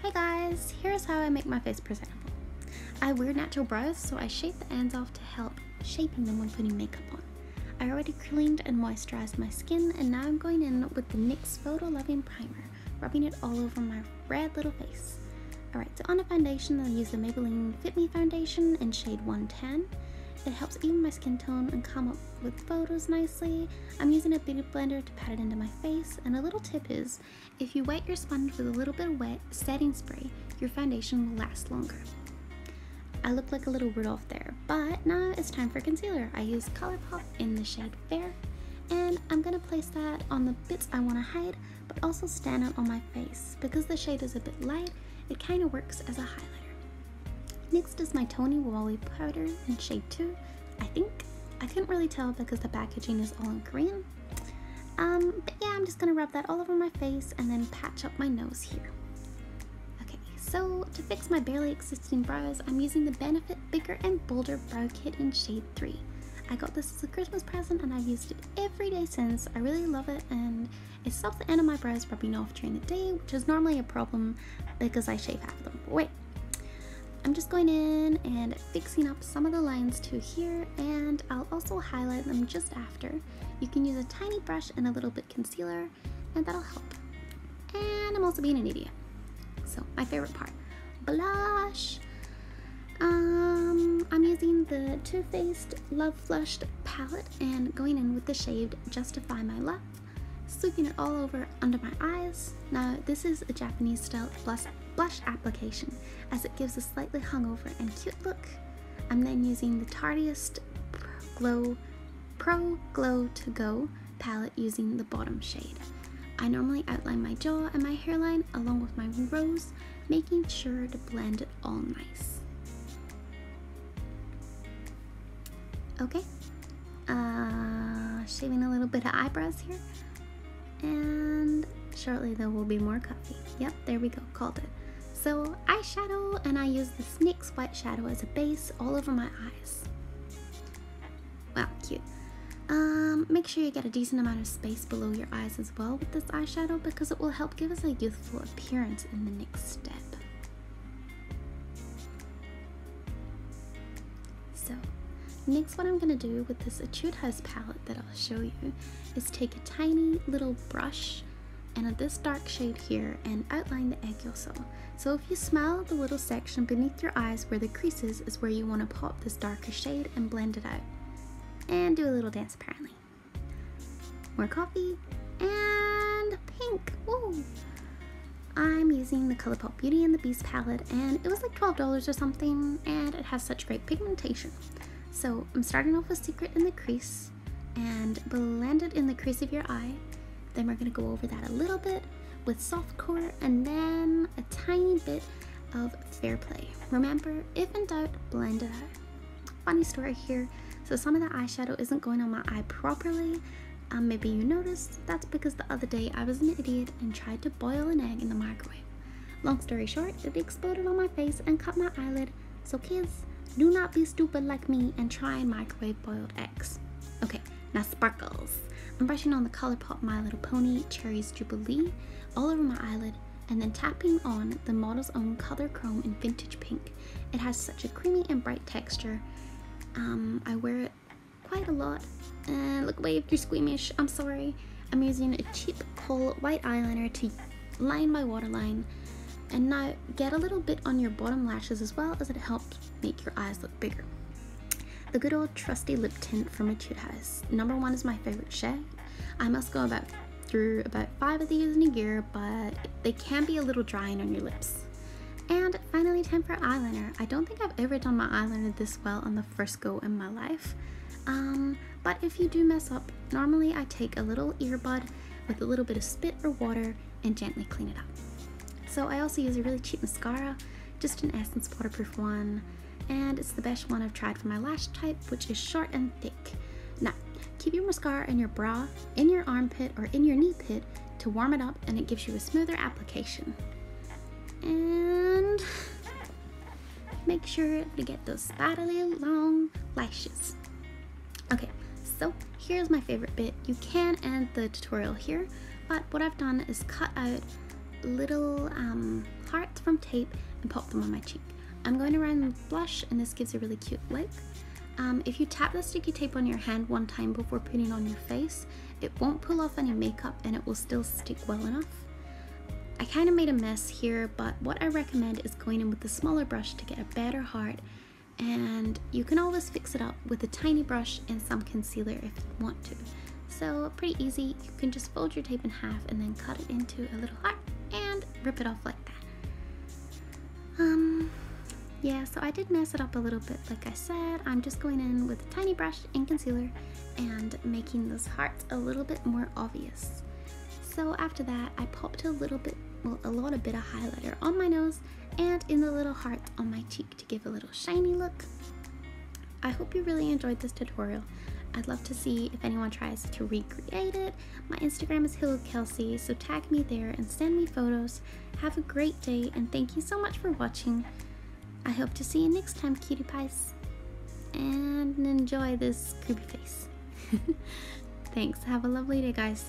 Hey guys, here's how I make my face presentable. I wear natural brows, so I shave the ends off to help shaping them when putting makeup on. I already cleaned and moisturized my skin, and now I'm going in with the NYX Photo-loving Primer, rubbing it all over my red little face. Alright, so on the foundation, I'll use the Maybelline Fit Me foundation in shade 110. It helps even my skin tone and come up with photos nicely. I'm using a beauty blender to pat it into my face, and a little tip is, if you wet your sponge with a little bit of wet setting spray, your foundation will last longer. I look like a little Rudolph there, but now it's time for concealer. I use ColourPop in the shade Fair, and I'm going to place that on the bits I want to hide, but also stand out on my face. Because the shade is a bit light, it kind of works as a highlighter. Next is my TonyMoly powder in shade 2, I think. I couldn't really tell because the packaging is all in Korean. But yeah, I'm just gonna rub that all over my face and then patch up my nose here. Okay, so to fix my barely existing brows, I'm using the Benefit Bigger and Bolder Brow Kit in shade 3. I got this as a Christmas present and I've used it every day since. I really love it, and it stops the end of my brows rubbing off during the day, which is normally a problem because I shave half of them. But wait. I'm just going in and fixing up some of the lines to here, and I'll also highlight them just after. You can use a tiny brush and a little bit concealer, and that'll help. And I'm also being an idiot. So my favorite part, blush. I'm using the Too Faced Love Flushed palette and going in with the shade Justify My Love, sweeping it all over under my eyes. Now this is a Japanese style blush application, as it gives a slightly hungover and cute look. I'm then using the Tardiest Pro Glow To Go palette using the bottom shade. I normally outline my jaw and my hairline along with my rose, making sure to blend it all nice. Okay, shaving a little bit of eyebrows here, and shortly there will be more coffee. Yep, there we go, called it. So eyeshadow, and I use this NYX white shadow as a base all over my eyes. Wow, cute. Make sure you get a decent amount of space below your eyes as well with this eyeshadow, because it will help give us a youthful appearance in the next step. So next, what I'm going to do with this Etude palette that I'll show you is take a tiny little brush and this dark shade here and outline the egg yolk. So if you smell the little section beneath your eyes where the creases is where you want to pop this darker shade and blend it out. And do a little dance apparently. More coffee and pink. Woo! I'm using the ColourPop Beauty and the Beast palette, and it was like $12 or something, and it has such great pigmentation. So I'm starting off with Secret in the crease and blend it in the crease of your eye. Then we're going to go over that a little bit with Soft Core, and then a tiny bit of Fair Play. Remember, if in doubt, blend it out. Funny story here, so some of the eyeshadow isn't going on my eye properly. Maybe you noticed. That's because the other day I was an idiot and tried to boil an egg in the microwave. Long story short, it exploded on my face and cut my eyelid. So kids, do not be stupid like me and try and microwave boiled eggs. Okay, now sparkles. I'm brushing on the ColourPop My Little Pony Cherries Jubilee all over my eyelid, and then tapping on the Model's Own Color Chrome in Vintage Pink. It has such a creamy and bright texture. I wear it quite a lot. Look away if you're squeamish, I'm sorry. I'm using a cheap kohl white eyeliner to line my waterline. And now get a little bit on your bottom lashes as well, as it helps make your eyes look bigger. The good old trusty lip tint from Etude. Number 1 is my favorite shade. I must go through about 5 of these in a year, but they can be a little drying on your lips. And finally, time for eyeliner. I don't think I've ever done my eyeliner this well on the first go in my life. But if you do mess up, normally I take a little earbud with a little bit of spit or water and gently clean it up. So I also use a really cheap mascara, just an Essence waterproof one, and it's the best one I've tried for my lash type, which is short and thick. Now, keep your mascara in your bra, in your armpit, or in your knee pit to warm it up, and it gives you a smoother application. And make sure to get those spiderly long lashes. Okay, so here's my favorite bit. You can end the tutorial here, but what I've done is cut out little hearts from tape and pop them on my cheek. I'm going to run with blush, and this gives a really cute look. If you tap the sticky tape on your hand one time before putting it on your face, it won't pull off any makeup and it will still stick well enough. I kind of made a mess here, but what I recommend is going in with the smaller brush to get a better heart, and you can always fix it up with a tiny brush and some concealer if you want to. So pretty easy. You can just fold your tape in half and then cut it into a little heart and rip it off like that. Yeah, so I did mess it up a little bit. Like I said, I'm just going in with a tiny brush and concealer and making those hearts a little bit more obvious. So after that, I popped a little bit, well, a lot of bit of highlighter on my nose and in the little hearts on my cheek to give a little shiny look. I hope you really enjoyed this tutorial. I'd love to see if anyone tries to recreate it. My Instagram is HillKelsey, so tag me there and send me photos. Have a great day, and thank you so much for watching. I hope to see you next time, cutie pies. And enjoy this creepy face. Thanks. Have a lovely day, guys.